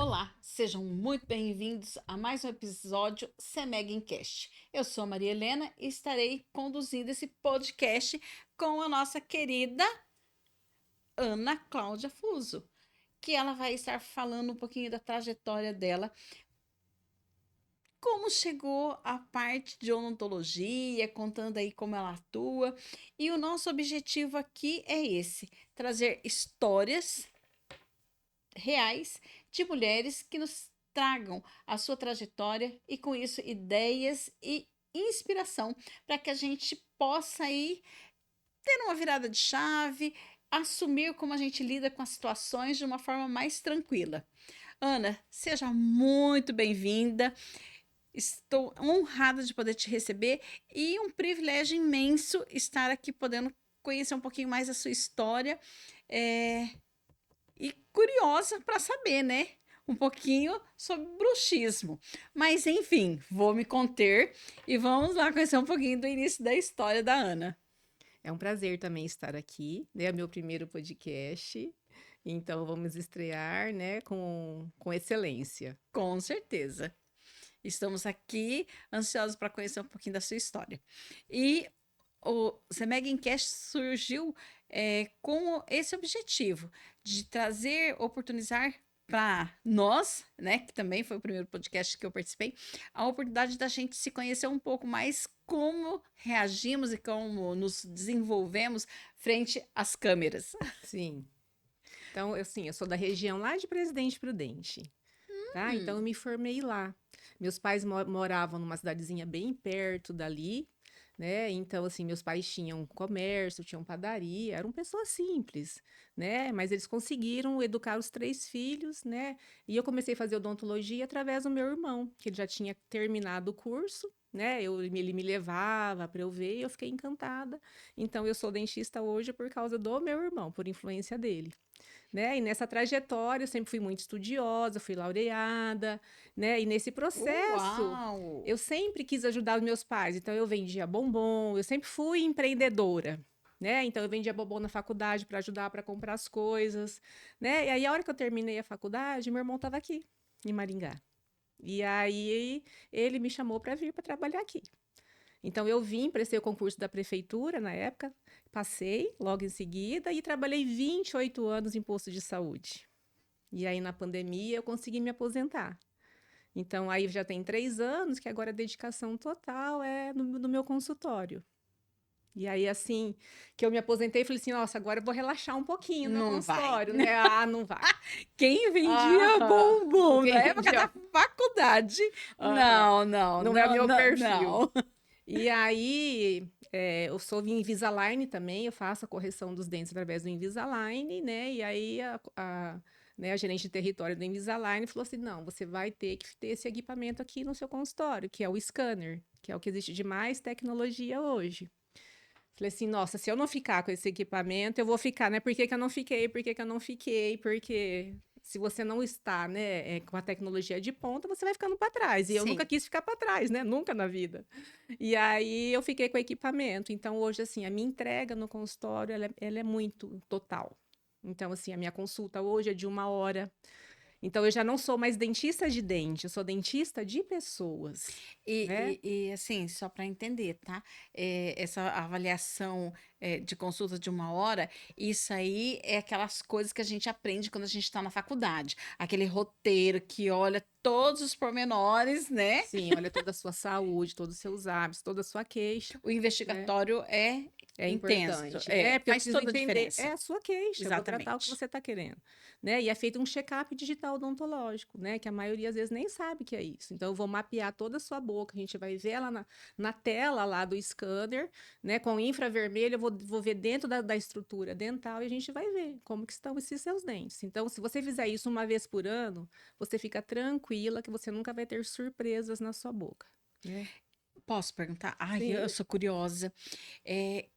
Olá, sejam muito bem-vindos a mais um episódio Semeg Encast. Eu sou a Maria Helena e estarei conduzindo esse podcast com a nossa querida Ana Cláudia Fuso, que ela vai estar falando um pouquinho da trajetória dela, como chegou à parte de odontologia, contando aí como ela atua. E o nosso objetivo aqui é esse: trazer histórias reais de mulheres que nos tragam a sua trajetória e, com isso, ideias e inspiração para que a gente possa aí ter uma virada de chave, assumir como a gente lida com as situações de uma forma mais tranquila. Ana, seja muito bem-vinda. Estou honrada de poder te receber e um privilégio imenso estar aqui podendo conhecer um pouquinho mais a sua história. É, e curiosa para saber, né? Um pouquinho sobre bruxismo. Mas, enfim, vou me conter e vamos lá conhecer um pouquinho do início da história da Ana. É um prazer também estar aqui, né? É meu primeiro podcast, então vamos estrear, né, com excelência. Com certeza. Estamos aqui ansiosos para conhecer um pouquinho da sua história. E o Semeg Encast surgiu com esse objetivo de trazer, oportunizar para nós, né, que também foi o primeiro podcast que eu participei, a oportunidade da gente se conhecer um pouco mais como reagimos e como nos desenvolvemos frente às câmeras. Sim. Então, eu sou da região lá de Presidente Prudente, tá? Então, eu me formei lá. Meus pais moravam numa cidadezinha bem perto dali, né? Então, assim, meus pais tinham comércio, tinham padaria, eram pessoas simples, né? Mas eles conseguiram educar os três filhos, né? E eu comecei a fazer odontologia através do meu irmão, que ele já tinha terminado o curso, né? Ele me levava para eu ver e eu fiquei encantada. Então, eu sou dentista hoje por causa do meu irmão, por influência dele, né? E nessa trajetória eu sempre fui muito estudiosa, fui laureada, né? E nesse processo Uau! eu sempre quis ajudar os meus pais, então eu vendia bombom, eu sempre fui empreendedora. Né? Então eu vendia bombom na faculdade para ajudar para comprar as coisas, né? E aí a hora que eu terminei a faculdade, meu irmão estava aqui em Maringá. E aí ele me chamou para vir para trabalhar aqui. Então eu vim, prestei o concurso da prefeitura na época, passei logo em seguida e trabalhei 28 anos em posto de saúde. E aí na pandemia eu consegui me aposentar. Então aí já tem 3 anos que agora a dedicação total é no meu consultório. E aí, assim, que eu me aposentei, falei assim, nossa, agora eu vou relaxar um pouquinho no meu Não vai. consultório, né? Ah, não vai. Quem vendia Aham. bombom na Quem época da vendia? faculdade? Aham. Não, não, Não é não, meu não, perfil. não. E aí, eu sou Invisalign também, eu faço a correção dos dentes através do Invisalign, né? E aí né, a gerente de território do Invisalign falou assim: não, você vai ter que ter esse equipamento aqui no seu consultório, que é o scanner, que é o que existe de mais tecnologia hoje. Falei assim, nossa, se eu não ficar com esse equipamento, eu vou ficar, né? Por que que eu não fiquei? Por que que eu não fiquei? Porque se você não está, né, com a tecnologia de ponta, você vai ficando para trás. E eu nunca Sim. quis ficar para trás, né? Nunca na vida. E aí eu fiquei com o equipamento. Então, hoje, assim, a minha entrega no consultório, ela é muito total. Então, assim, a minha consulta hoje é de 1 hora. Então, eu já não sou mais dentista de dente, eu sou dentista de pessoas, né? Assim, só para entender, tá? Essa avaliação de consulta de 1 hora, isso aí é aquelas coisas que a gente aprende quando a gente está na faculdade. Aquele roteiro que olha todos os pormenores, né? Sim, olha toda a sua saúde, todos os seus hábitos, toda a sua queixa, O né? investigatório é É intenso, importante. É, porque eu faz preciso toda a entender. É diferença. a sua queixa, eu vou tratar o que Exatamente. você está querendo. Né? E é feito um check-up digital odontológico, né? Que a maioria às vezes nem sabe que é isso. Então, eu vou mapear toda a sua boca, a gente vai ver ela na tela lá do scanner, né? Com infravermelho, eu vou ver dentro da estrutura dental e a gente vai ver como que estão esses seus dentes. Então, se você fizer isso 1 vez por ano, você fica tranquila que você nunca vai ter surpresas na sua boca. Né? Posso perguntar? Ai, eu Sim. sou curiosa. É,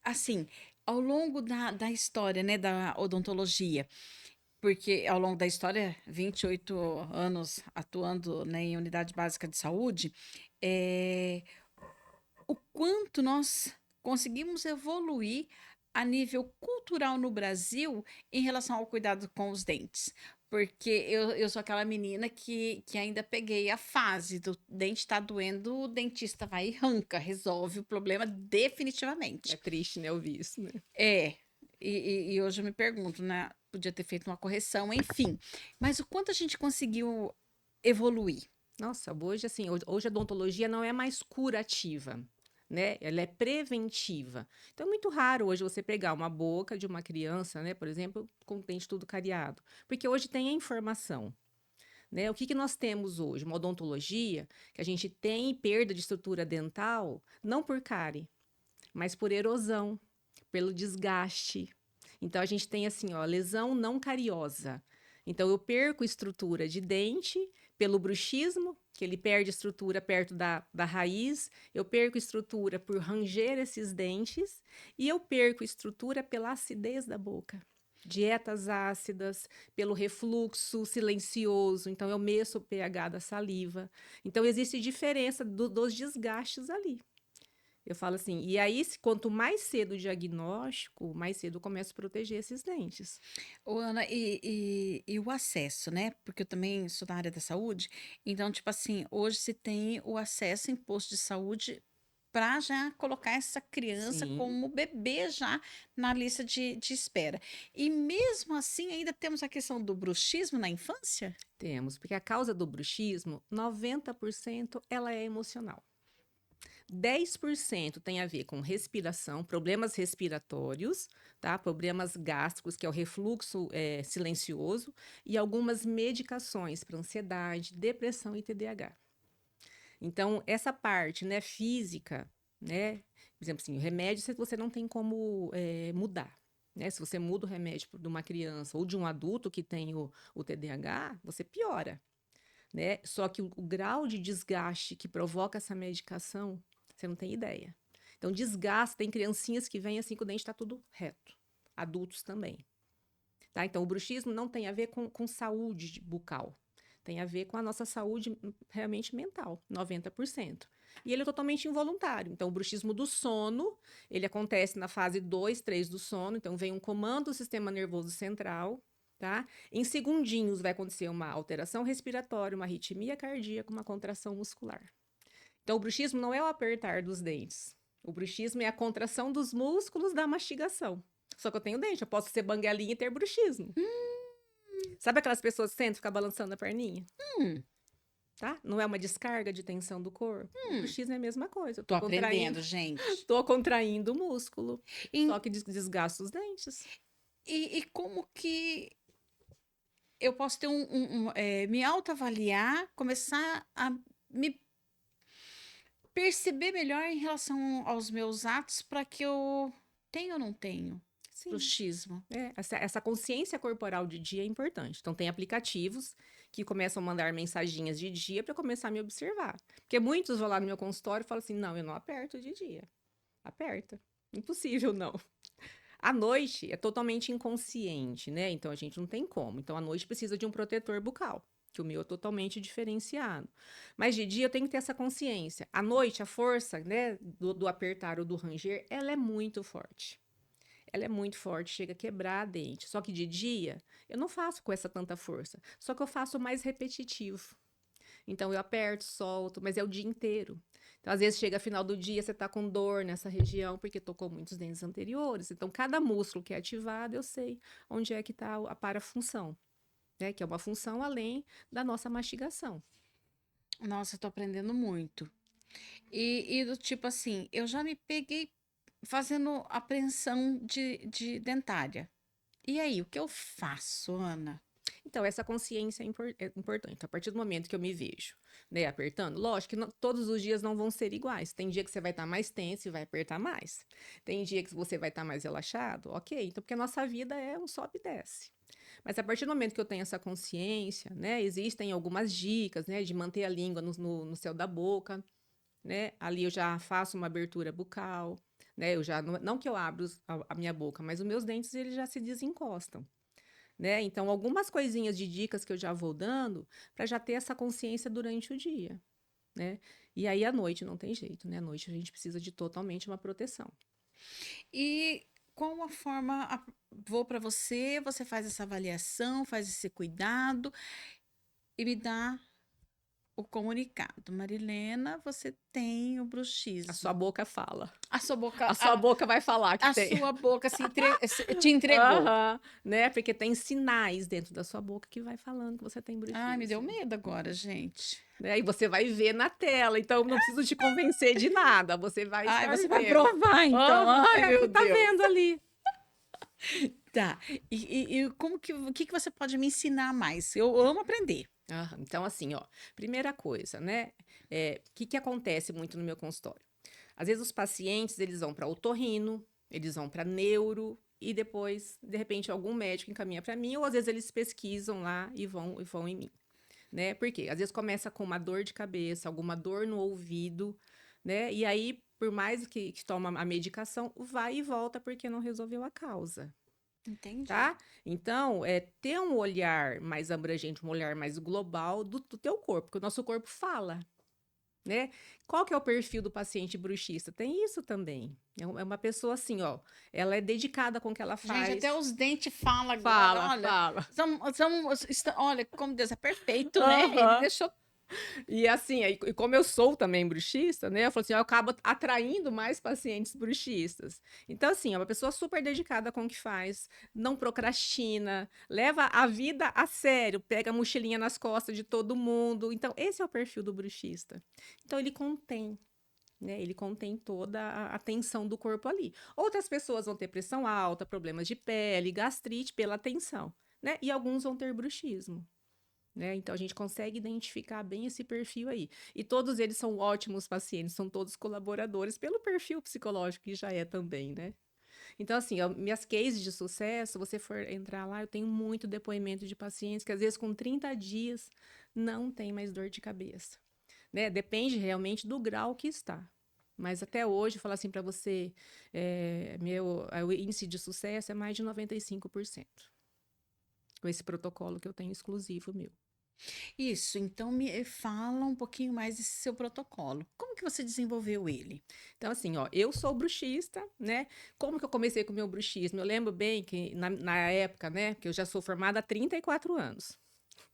assim, ao longo da história, né, da odontologia, porque ao longo da história, 28 anos atuando, né, em unidade básica de saúde, é, o quanto nós conseguimos evoluir a nível cultural no Brasil em relação ao cuidado com os dentes. Porque eu sou aquela menina que ainda peguei a fase do dente tá doendo, o dentista vai e arranca, resolve o problema É definitivamente. triste, né, ouvir isso, né? É, e hoje eu me pergunto, né? Podia ter feito uma correção, enfim. Mas o quanto a gente conseguiu evoluir? Nossa, hoje, assim, hoje a odontologia não é mais curativa, né? Ela é preventiva. Então, é muito raro hoje você pegar uma boca de uma criança, né, por exemplo, com o dente tudo cariado. Porque hoje tem a informação, né? O que que nós temos hoje? Uma odontologia que a gente tem perda de estrutura dental, não por cárie, mas por erosão, pelo desgaste. Então, a gente tem assim, ó, lesão não cariosa. Então, eu perco estrutura de dente pelo bruxismo, que ele perde estrutura perto da raiz, eu perco estrutura por ranger esses dentes, e eu perco estrutura pela acidez da boca. Dietas ácidas, pelo refluxo silencioso, então eu meço o pH da saliva. Então, existe diferença dos desgastes ali. Eu falo assim, e aí, quanto mais cedo o diagnóstico, mais cedo eu começo a proteger esses dentes. Ô, Ana, e o acesso, né? Porque eu também sou da área da saúde, então, tipo assim, hoje se tem o acesso em posto de saúde para já colocar essa criança Sim, como bebê já na lista de espera. E mesmo assim, ainda temos a questão do bruxismo na infância? temos, porque a causa do bruxismo, 90% ela é emocional. 10% tem a ver com respiração, problemas respiratórios, tá? Problemas gástricos, que é o refluxo silencioso, e algumas medicações para ansiedade, depressão e TDAH. Então, essa parte, né, física, né, por exemplo, assim, o remédio você não tem como mudar. Né? Se você muda o remédio de uma criança ou de um adulto que tem o TDAH, você piora. Né? Só que o grau de desgaste que provoca essa medicação, você não tem ideia. Então, desgaste, tem criancinhas que vêm assim que o dente está tudo reto. Adultos também. Tá? Então, o bruxismo não tem a ver com saúde bucal. Tem a ver com a nossa saúde realmente mental, 90%. E ele é totalmente involuntário. Então, o bruxismo do sono, ele acontece na fase 2, 3 do sono. Então, vem um comando do sistema nervoso central, tá? Em segundinhos vai acontecer uma alteração respiratória, uma arritmia cardíaca, uma contração muscular. Então, o bruxismo não é o apertar dos dentes. O bruxismo é a contração dos músculos da mastigação. Só que eu tenho dente, eu posso ser banguelinha e ter bruxismo. Sabe aquelas pessoas que sentam e ficam balançando a perninha? Hum, Tá? Não é uma descarga de tensão do corpo. O hum. bruxismo é a mesma coisa. Eu Tô tô contraindo, aprendendo, gente. tô contraindo o músculo. E, Só que desgasta os dentes. e como que eu posso ter me autoavaliar, começar a me perceber melhor em relação aos meus atos para que eu tenho ou não tenho Sim. bruxismo? Essa consciência corporal de dia é importante. Então, tem aplicativos que começam a mandar mensaginhas de dia para começar a me observar. Porque muitos vão lá no meu consultório e falam assim: não, eu não aperto de dia. Aperta. Impossível, não. À noite é totalmente inconsciente, né? Então a gente não tem como. Então à noite precisa de um protetor bucal, que o meu é totalmente diferenciado. Mas de dia eu tenho que ter essa consciência. À noite a força, né, do apertar ou do ranger, ela é muito forte. Ela é muito forte, chega a quebrar a dente. Só que de dia eu não faço com essa tanta força. Só que eu faço mais repetitivo. Então eu aperto, solto, mas é o dia inteiro. Então, às vezes chega final do dia, você está com dor nessa região, porque tocou muitos dentes anteriores. Então, cada músculo que é ativado, eu sei onde é que está a parafunção, né? Que é uma função além da nossa mastigação. Nossa, eu tô aprendendo muito. E do tipo assim, eu já me peguei fazendo apreensão de dentária. E aí, o que eu faço, Ana? Então, essa consciência é importante. A partir do momento que eu me vejo, né, apertando, lógico que todos os dias não vão ser iguais. Tem dia que você vai estar mais tenso e vai apertar mais. Tem dia que você vai estar mais relaxado, ok. Então, porque a nossa vida é um sobe e desce. Mas a partir do momento que eu tenho essa consciência, né, existem algumas dicas, né, de manter a língua no céu da boca, né, ali eu já faço uma abertura bucal, né, eu já, não que eu abro a minha boca, mas os meus dentes, eles já se desencostam, né, então algumas coisinhas de dicas que eu já vou dando, para já ter essa consciência durante o dia, né, e aí à noite não tem jeito, né, à noite a gente precisa de totalmente uma proteção. E qual a forma, vou para você, você faz essa avaliação, faz esse cuidado e me dá o comunicado. Marilena, você tem o A sua bruxismo. boca fala. A sua boca, A sua boca vai falar que a tem. sua boca te entregou. Aham, né? Porque tem sinais dentro da sua boca que vai falando que você tem Ai, me deu bruxismo. medo agora, gente. Né? E você vai ver na tela, então não preciso te convencer de nada, você vai Ai, estar você vai vendo. provar então. Aham, Ai, meu você tá Deus. vendo ali. Tá. E como que, o que que você pode me ensinar mais? Eu amo aprender. Aham, então, assim, ó, primeira coisa, né? O que que acontece muito no meu consultório? Às vezes os pacientes, eles vão para otorrino, eles vão para neuro, e depois, de repente, algum médico encaminha para mim, ou às vezes eles pesquisam lá e vão em mim, né? Por quê? Às vezes começa com uma dor de cabeça, alguma dor no ouvido, né? E aí, por mais que toma a medicação, vai e volta porque não resolveu a causa, Entendi. tá? Então, ter um olhar mais abrangente, um olhar mais global do teu corpo, porque o nosso corpo fala, né? Qual que é o perfil do paciente bruxista? Tem isso também. É uma pessoa assim, ó, ela é dedicada com o que ela Gente, faz. até os dentes falam agora. Fala, Olha, fala. olha, como Deus é perfeito, né? Ele Aham. deixou. E assim, e como eu sou também bruxista, né? Eu falo assim, eu acabo atraindo mais pacientes bruxistas. Então, assim, é uma pessoa super dedicada com o que faz, não procrastina, leva a vida a sério, pega a mochilinha nas costas de todo mundo. Então, esse é o perfil do bruxista. Então, ele contém. Né, ele contém toda a tensão do corpo ali. Outras pessoas vão ter pressão alta, problemas de pele, gastrite pela tensão, né? E alguns vão ter bruxismo. Né? Então, a gente consegue identificar bem esse perfil aí. E todos eles são ótimos pacientes, são todos colaboradores pelo perfil psicológico que já é também, né? Então, assim, minhas cases de sucesso, você for entrar lá, eu tenho muito depoimento de pacientes que às vezes com 30 dias não tem mais dor de cabeça, né? Depende realmente do grau que está. Mas até hoje, falar assim para você, o índice de sucesso é mais de 95%. Com esse protocolo que eu tenho exclusivo meu. Isso, então me fala um pouquinho mais desse seu protocolo. Como que você desenvolveu ele? Então, assim, ó, eu sou bruxista, né? Como que eu comecei com o meu bruxismo? Eu lembro bem que na época, né, que eu já sou formada há 34 anos.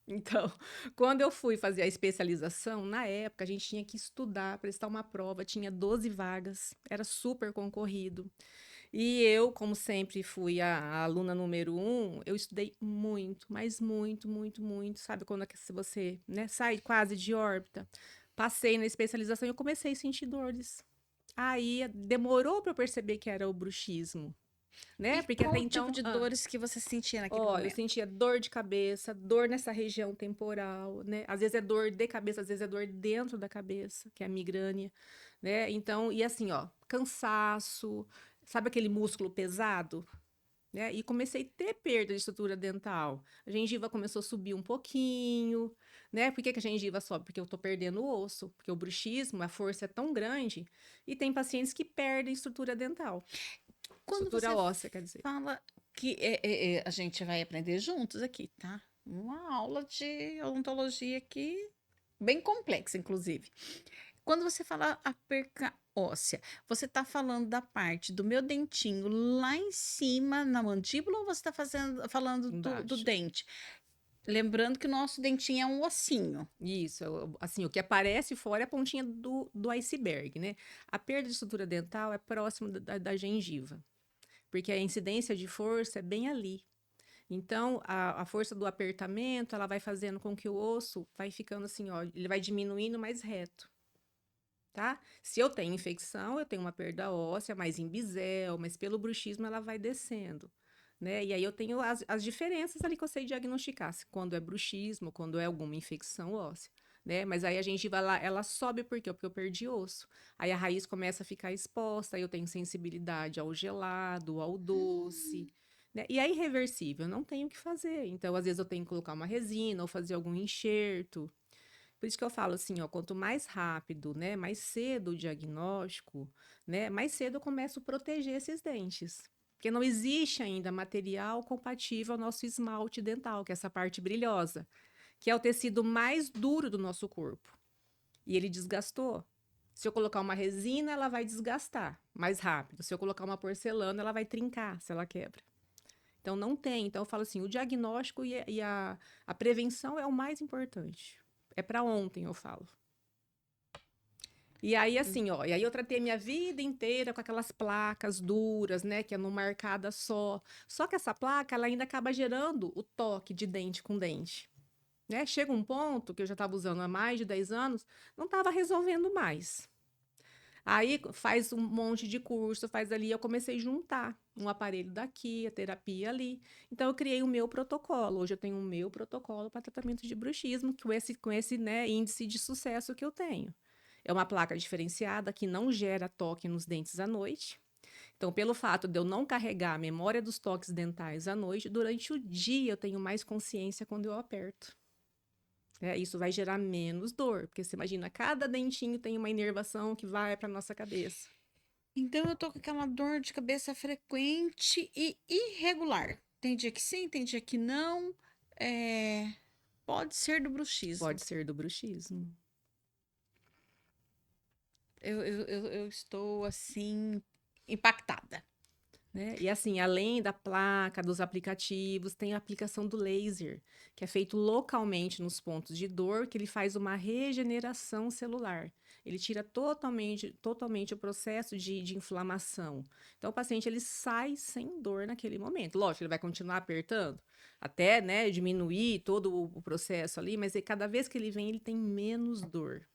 Então, quando eu fui fazer a especialização, na época a gente tinha que estudar, prestar uma prova, tinha 12 vagas, era super concorrido. E eu, como sempre fui a aluna número 1, eu estudei muito, mas muito, muito, muito. Sabe quando se você, né, sai quase de órbita? Passei na especialização e eu comecei a sentir dores. Aí demorou para eu perceber que era o bruxismo, né? E Porque até qual o tipo então, de dores que você sentia naquele ó, eu momento? sentia dor de cabeça, dor nessa região temporal, né? Às vezes é dor de cabeça, às vezes é dor dentro da cabeça, que é a migrânia, né? Então, e assim, ó, cansaço, sabe aquele músculo pesado? Né? E comecei a ter perda de estrutura dental. A gengiva começou a subir um pouquinho, né? Por que que a gengiva sobe? Porque eu tô perdendo o osso, porque o bruxismo, a força é tão grande, e tem pacientes que perdem estrutura dental. Quando Estrutura você óssea, quer dizer. fala que a gente vai aprender juntos aqui, tá? Uma aula de odontologia aqui, bem complexa, inclusive. Quando você fala a perca óssea, você está falando da parte do meu dentinho lá em cima na mandíbula ou você está falando do Embaixo. dente? Lembrando que o nosso dentinho é um ossinho. Isso, assim, o que aparece fora é a pontinha do iceberg, né? A perda de estrutura dental é próximo da gengiva, porque a incidência de força é bem ali. Então, a força do apertamento, ela vai fazendo com que o osso vai ficando assim, ó, ele vai diminuindo mais reto, tá? Se eu tenho infecção, eu tenho uma perda óssea mais em bisel, mas pelo bruxismo ela vai descendo, né? E aí eu tenho as diferenças ali que eu sei diagnosticar, se quando é bruxismo, quando é alguma infecção óssea. Né? Mas aí a gengiva ela sobe por quê? Porque eu perdi osso. Aí a raiz começa a ficar exposta, aí eu tenho sensibilidade ao gelado, ao doce, né? E é irreversível, não tenho o que fazer. Então, às vezes eu tenho que colocar uma resina ou fazer algum enxerto. Por isso que eu falo assim, ó, quanto mais rápido, né, mais cedo o diagnóstico, né, mais cedo eu começo a proteger esses dentes. Porque não existe ainda material compatível ao nosso esmalte dental, que é essa parte brilhosa, que é o tecido mais duro do nosso corpo. E ele desgastou. Se eu colocar uma resina, ela vai desgastar mais rápido. Se eu colocar uma porcelana, ela vai trincar se ela quebra. Então, não tem. Então, eu falo assim, o diagnóstico a prevenção é o mais importante. É para ontem, eu falo. E aí, assim, ó, e aí eu tratei a minha vida inteira com aquelas placas duras, né, que é numa arcada só. Só que essa placa, ela ainda acaba gerando o toque de dente com dente, né? Chega um ponto que eu já estava usando há mais de 10 anos, não estava resolvendo mais. Aí faz um monte de curso, faz ali, eu comecei a juntar um aparelho daqui, a terapia ali. Então eu criei o meu protocolo. Hoje eu tenho o meu protocolo para tratamento de bruxismo, com esse, né, índice de sucesso que eu tenho. É uma placa diferenciada que não gera toque nos dentes à noite. Então, pelo fato de eu não carregar a memória dos toques dentais à noite, durante o dia eu tenho mais consciência quando eu aperto. Isso vai gerar menos dor, porque você imagina, cada dentinho tem uma inervação que vai para nossa cabeça. Então eu tô com aquela dor de cabeça frequente e irregular. Tem dia que sim, tem dia que não. É, pode ser do bruxismo. Pode ser do bruxismo. Eu estou assim impactada. Né? E assim, além da placa, dos aplicativos, tem a aplicação do laser, que é feito localmente nos pontos de dor, que ele faz uma regeneração celular. Ele tira totalmente o processo de inflamação. Então, o paciente ele sai sem dor naquele momento. Lógico, ele vai continuar apertando, até, né, diminuir todo o processo ali, mas cada vez que ele vem, ele tem menos dor.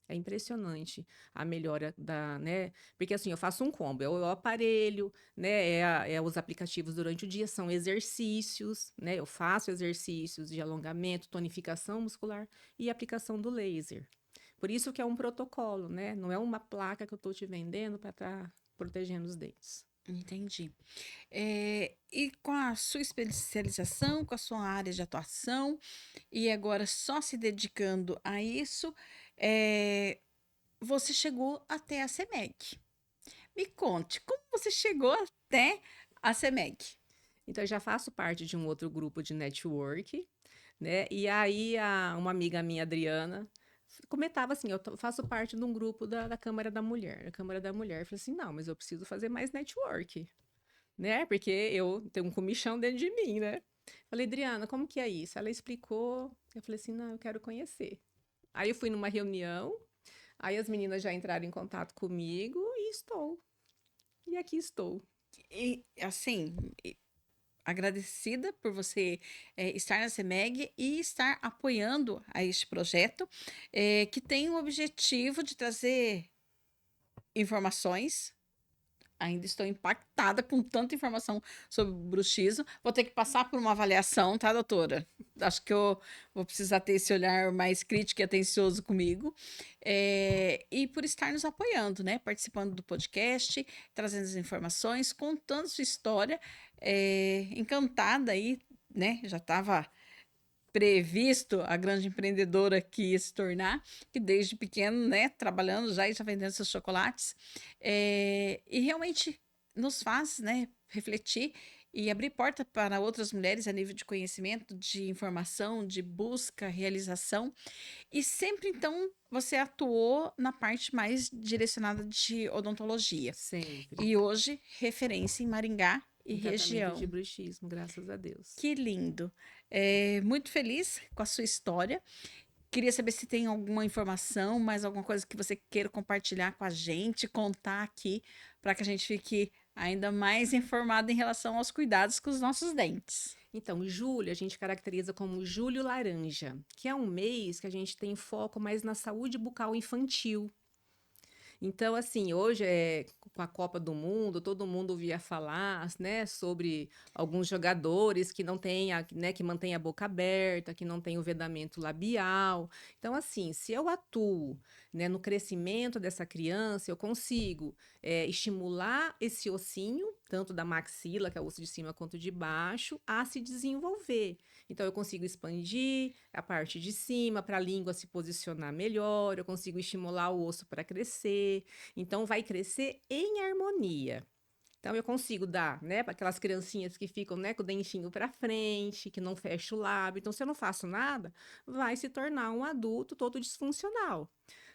É impressionante a melhora né? Porque assim, eu faço um combo, é o aparelho, né? Os aplicativos durante o dia, são exercícios, né? Eu faço exercícios de alongamento, tonificação muscular e aplicação do laser. Por isso que é um protocolo, né? Não é uma placa que eu estou te vendendo para estar protegendo os dentes. Entendi. E com a sua especialização, com a sua área de atuação, e agora só se dedicando a isso, eh, você chegou até a CEMEG. Me conte, como você chegou até a CEMEG? Então, eu já faço parte de um outro grupo de network, né? E aí, uma amiga minha, Adriana, comentava assim: faço parte de um grupo da Câmara da Mulher. A Câmara da Mulher. Eu falei assim: não, mas eu preciso fazer mais network, né? Porque eu tenho um comichão dentro de mim, né? Falei, Adriana, como que é isso? Ela explicou. Eu falei assim: não, eu quero conhecer. Aí eu fui numa reunião, aí as meninas já entraram em contato comigo e estou. E aqui estou. E assim, agradecida por você estar na CEMEG e estar apoiando a este projeto, que tem o objetivo de trazer informações. Ainda estou impactada com tanta informação sobre bruxismo. Vou ter que passar por uma avaliação, tá, doutora? Acho que eu vou precisar ter esse olhar mais crítico e atencioso comigo. E por estar nos apoiando, né? Participando do podcast, trazendo as informações, contando sua história. Encantada aí, né? Já estava previsto a grande empreendedora que ia se tornar, que desde pequeno, né, trabalhando já e já vendendo seus chocolates, e realmente nos faz, né, refletir e abrir porta para outras mulheres a nível de conhecimento, de informação, de busca, realização. E sempre, então, você atuou na parte mais direcionada de odontologia. Sempre. E hoje, referência em Maringá e Em tratamento de região. bruxismo, graças a Deus. Que lindo. Muito feliz com a sua história. Queria saber se tem alguma informação, mais alguma coisa que você queira compartilhar com a gente, contar aqui, para que a gente fique ainda mais informado em relação aos cuidados com os nossos dentes. Então, julho a gente caracteriza como julho laranja, que é um mês que a gente tem foco mais na saúde bucal infantil. Então, assim, hoje com a Copa do Mundo, todo mundo ouvia falar, né, sobre alguns jogadores que não têm, né, que mantêm a boca aberta, que não têm o vedamento labial. Então, assim, se eu atuo, né, no crescimento dessa criança, eu consigo estimular esse ossinho, tanto da maxila, que é o osso de cima, quanto de baixo, a se desenvolver. Então, eu consigo expandir a parte de cima para a língua se posicionar melhor, eu consigo estimular o osso para crescer. Então, vai crescer em harmonia. Então, eu consigo dar, né, para aquelas criancinhas que ficam, né, com o dentinho para frente, que não fecha o lábio. Então, se eu não faço nada, vai se tornar um adulto todo disfuncional.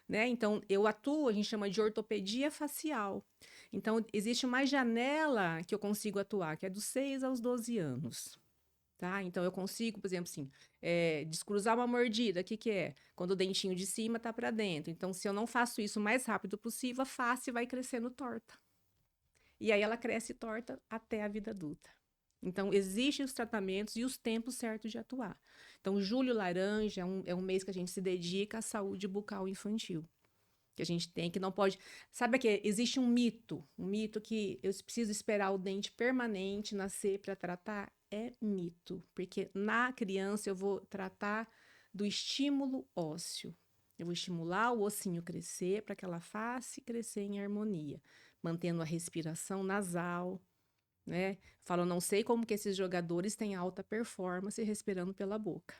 né? Então, eu atuo, a gente chama de ortopedia facial. Então, existe uma janela que eu consigo atuar, que é dos 6 aos 12 anos. Tá? Então, eu consigo, por exemplo, assim, descruzar uma mordida, o que que é? Quando o dentinho de cima tá para dentro. Então, se eu não faço isso o mais rápido possível, a face vai crescendo torta. E aí ela cresce torta até a vida adulta. Então, existem os tratamentos e os tempos certos de atuar. Então, julho laranja é um mês que a gente se dedica à saúde bucal infantil. Que a gente tem, que não pode. Sabe que existe um mito que eu preciso esperar o dente permanente nascer para tratar? É mito, porque na criança eu vou tratar do estímulo ósseo. Eu vou estimular o ossinho crescer para que ela faça crescer em harmonia, mantendo a respiração nasal, né? Falo, não sei como que esses jogadores têm alta performance respirando pela boca.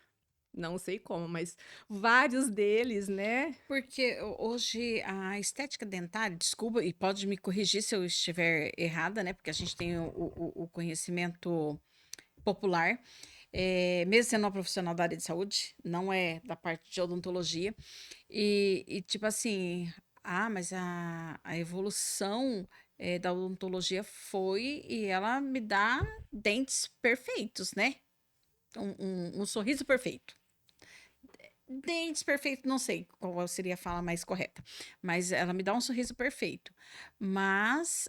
Não sei como, mas vários deles, né? Porque hoje a estética dentária, desculpa, e pode me corrigir se eu estiver errada, né? Porque a gente tem o conhecimento popular, mesmo sendo uma profissional da área de saúde, não é da parte de odontologia. E tipo assim, mas a evolução da odontologia foi e ela me dá dentes perfeitos, né? Um sorriso perfeito. Dentes perfeitos, não sei qual seria a fala mais correta, mas ela me dá um sorriso perfeito. Mas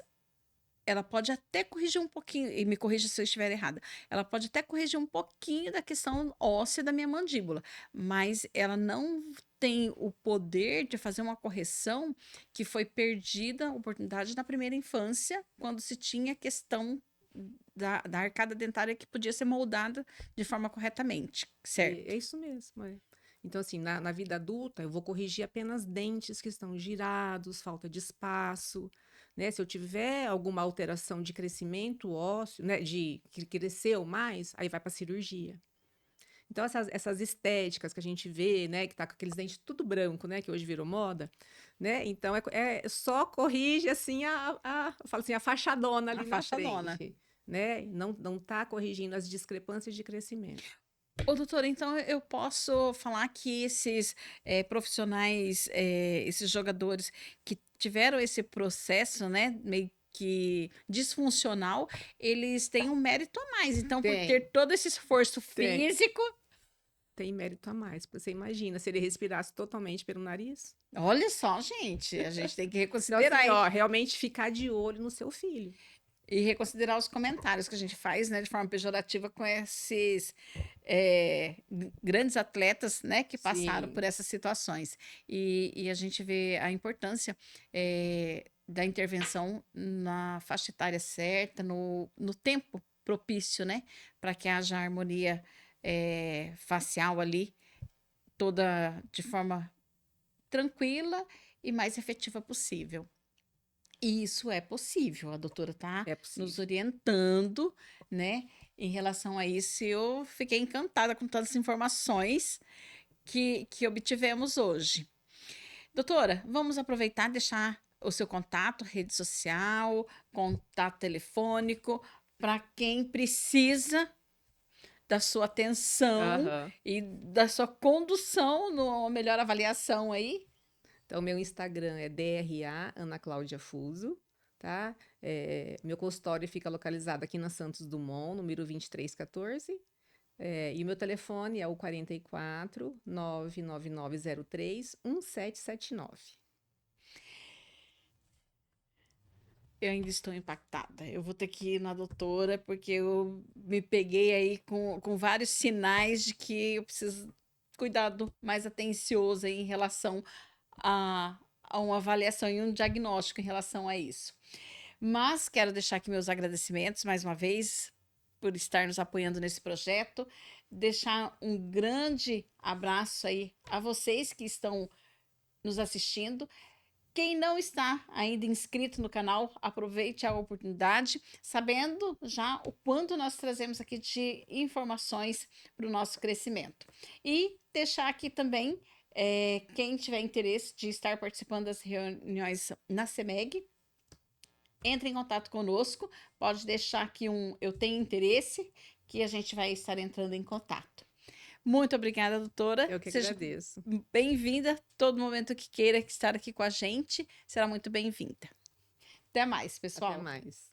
ela pode até corrigir um pouquinho, e me corrija se eu estiver errada. Ela pode até corrigir um pouquinho da questão óssea da minha mandíbula, mas ela não tem o poder de fazer uma correção que foi perdida a oportunidade na primeira infância, quando se tinha a questão da arcada dentária que podia ser moldada de forma corretamente, É certo? isso mesmo, é. Então, assim, na vida adulta, eu vou corrigir apenas dentes que estão girados, falta de espaço, né? Se eu tiver alguma alteração de crescimento ósseo, né? De que cresceu mais, aí vai para cirurgia. Então, essas estéticas que a gente vê, né? Que tá com aqueles dentes tudo branco, né? Que hoje virou moda, né? Então, só corrige, assim, eu falo assim, a fachadona A ali na faixa dona. frente, né? Não tá corrigindo as discrepâncias de crescimento. Ô, doutora, então eu posso falar que esses profissionais, esses jogadores que tiveram esse processo, né, meio que disfuncional, eles têm um mérito a mais. Então, por Tem, ter todo esse esforço tem. físico, Tem mérito a mais. Você imagina se ele respirasse totalmente pelo nariz? olha só, gente, a gente tem que Então, reconsiderar assim, ó, realmente ficar de olho no seu filho. e reconsiderar os comentários que a gente faz, né, de forma pejorativa com esses grandes atletas, né, que passaram por Sim. essas situações. E a gente vê a importância da intervenção na faixa etária certa, no tempo propício, né, para que haja harmonia facial ali, toda de forma tranquila e mais efetiva possível. E isso é possível, a doutora está É nos possível. orientando, né, em relação a isso. E eu fiquei encantada com todas as informações que obtivemos hoje. Doutora, vamos aproveitar e deixar o seu contato, rede social, contato telefônico, para quem precisa da sua atenção Aham. e da sua condução numa melhor avaliação aí. Então, meu Instagram é DRA Ana Cláudia Fuso, tá? Meu consultório fica localizado aqui na Santos Dumont, número 2314. E o meu telefone é o 44 99903 1779. Eu ainda estou impactada. Eu vou ter que ir na doutora, porque eu me peguei aí com vários sinais de que eu preciso cuidado mais atencioso aí em relação a uma avaliação e um diagnóstico em relação a isso. Mas quero deixar aqui meus agradecimentos mais uma vez por estar nos apoiando nesse projeto. Deixar um grande abraço aí a vocês que estão nos assistindo. Quem não está ainda inscrito no canal, aproveite a oportunidade, sabendo já o quanto nós trazemos aqui de informações para o nosso crescimento. E deixar aqui também, quem tiver interesse de estar participando das reuniões na CEMEG, entre em contato conosco, pode deixar aqui eu tenho interesse, que a gente vai estar entrando em contato. Muito obrigada, doutora. Eu que Seja agradeço. bem-vinda. Todo momento que queira estar aqui com a gente, será muito bem-vinda. Até mais, Até pessoal. mais.